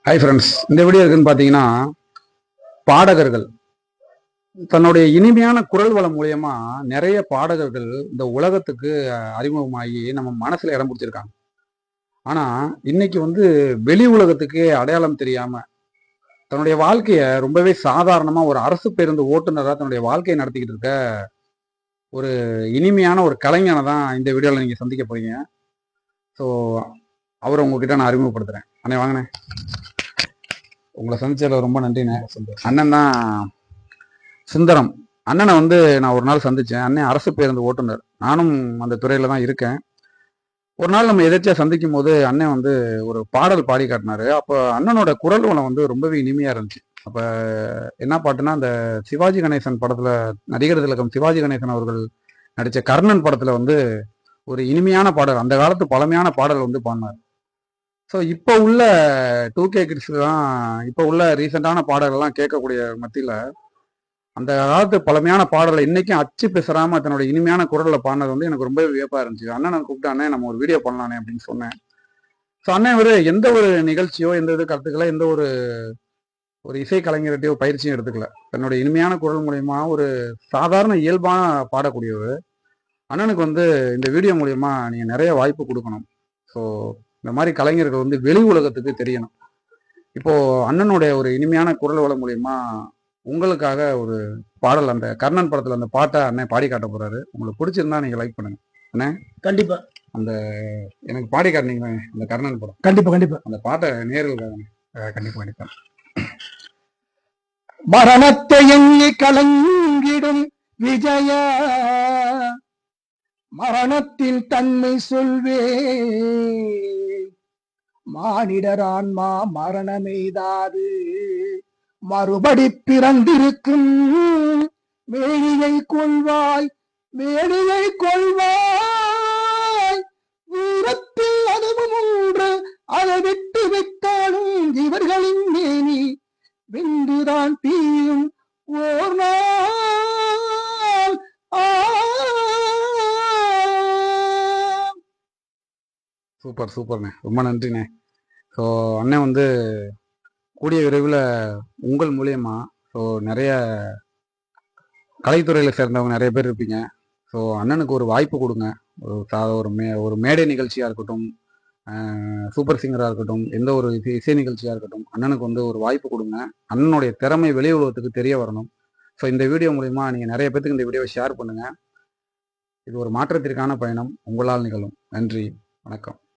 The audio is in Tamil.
ஹாய் ஃப்ரெண்ட்ஸ், இந்த வீடியோ இருக்குன்னு பார்த்தீங்கன்னா, பாடகர்கள் தன்னுடைய இனிமையான குரல் வளம் மூலியமா நிறைய பாடகர்கள் இந்த உலகத்துக்கு அறிமுகமாகி நம்ம மனசுல இடம் பிடிச்சிருக்காங்க. ஆனா இன்னைக்கு வெளி உலகத்துக்கே அடையாளம் தெரியாம தன்னுடைய வாழ்க்கைய ரொம்பவே சாதாரணமா ஒரு அரசு பேருந்து ஓட்டுநரா தன்னுடைய வாழ்க்கையை நடத்திக்கிட்டு இருக்க ஒரு இனிமையான ஒரு கலைஞனை தான் இந்த வீடியோல நீங்க சந்திக்க போறீங்க. ஸோ அவரை உங்ககிட்ட நான் அறிமுகப்படுத்துறேன். அண்ணே வாங்கண்ணே. உங்களை சந்திச்சதுல ரொம்ப நன்றிண்ணே. அண்ணன் தான் சுந்தரம். அண்ணனை நான் ஒரு நாள் சந்திச்சேன். அண்ணன் அரசு பேருந்து ஓட்டுநர். நானும் அந்த துறையில தான் இருக்கேன். ஒரு நாள் நம்ம எதிர்ச்சியா சந்திக்கும் போது அண்ணன் ஒரு பாடல் பாடி காட்டினாரு. அப்போ அண்ணனோட குரல் வளம் ரொம்பவே இனிமையா இருந்துச்சு. அப்ப என்ன பாட்டுன்னா, அந்த சிவாஜி கணேசன் படத்துல நடிகர் திலகம் சிவாஜி கணேசன் அவர்கள் நடிச்ச கர்ணன் படத்துல ஒரு இனிமையான பாடல், அந்த காலத்து பழமையான பாடல் பாடினார். ஸோ இப்போ உள்ள 2K கிட்ஸ் தான், இப்போ உள்ள ரீசெண்டான பாடல்கள்லாம் கேட்கக்கூடிய மத்தியில அந்த காலத்து பழமையான பாடலை இன்னைக்கும் அச்சு பேசுறாம தன்னோட இனிமையான குரல்ல பாடினது எனக்கு ரொம்பவே வியப்பா இருந்துச்சு. அண்ணனை கூப்பிட்டு, அண்ணன் நம்ம ஒரு வீடியோ பண்ணலானே அப்படின்னு சொன்னேன். ஸோ அண்ணன் எந்த ஒரு நிகழ்ச்சியோ, எந்த இது கருத்துக்களோ, எந்த ஒரு ஒரு இசை கலைஞர்கிட்டயோ பயிற்சியும் எடுத்துக்கல. தன்னோட இனிமையான குரல் மூலியமா ஒரு சாதாரண இயல்பான பாடக்கூடியவர். அண்ணனுக்கு இந்த வீடியோ மூலியமா நீங்க நிறைய வாய்ப்பு கொடுக்கணும். ஸோ இந்த மாதிரி கலைஞர்கள் வெளி உலகத்துக்கு தெரியணும். இப்போ அண்ணனுடைய ஒரு இனிமையான குரல் வளம் மூலியமா உங்களுக்காக ஒரு பாடல், அந்த கர்ணன் படத்துல அந்த பாட்டை அண்ணன் பாடி காட்ட போறாரு. உங்களுக்கு பிடிச்சிருந்தா நீங்க லைக் பண்ணுங்க அண்ணே. கண்டிப்பா அந்த எனக்கு பாடி காட்டினீங்க அந்த கர்ணன் படம். கண்டிப்பா கண்டிப்பா அந்த பாட்டை நேர்களுக்காக கண்டிப்பா கண்டிப்பா. மரணத்தை எண்ணி கலங்கிடும் விஜயா, மரணத்தின் தன்மை சொல்வே, மானிடர் ஆன்மா மரணமெய்தாது, மறுபடி பிறந்திருக்கும் மேனியை கொள்வாய், மேனியை கொள்வாய், தூரத்தில் அதுவும் ஒன்று, அதை விட்டு விட்டாலும் இவர்களின் மேனி வென்றுதான் தீயும் ஓர் நாள். சூப்பர் சூப்பர்ண்ணே, ரொம்ப நன்றிண்ணே. ஸோ அண்ணன் கூடிய விரைவில் உங்கள் மூலியமா நிறைய கலைத்துறையில் சேர்ந்தவங்க நிறைய பேர் இருப்பீங்க. ஸோ அண்ணனுக்கு ஒரு வாய்ப்பு கொடுங்க. ஒரு மேடை நிகழ்ச்சியாக இருக்கட்டும், சூப்பர் சிங்கராக இருக்கட்டும், எந்த ஒரு இசை நிகழ்ச்சியாக இருக்கட்டும், அண்ணனுக்கு ஒரு வாய்ப்பு கொடுங்க. அண்ணனுடைய திறமை வெளி உலகத்துக்கு தெரிய வரணும். ஸோ இந்த வீடியோ மூலிமா நீங்கள் நிறைய பேத்துக்கு இந்த வீடியோவை ஷேர் பண்ணுங்கள். இது ஒரு மாற்றத்திற்கான பயணம் உங்களால் நிகழும். நன்றி, வணக்கம்.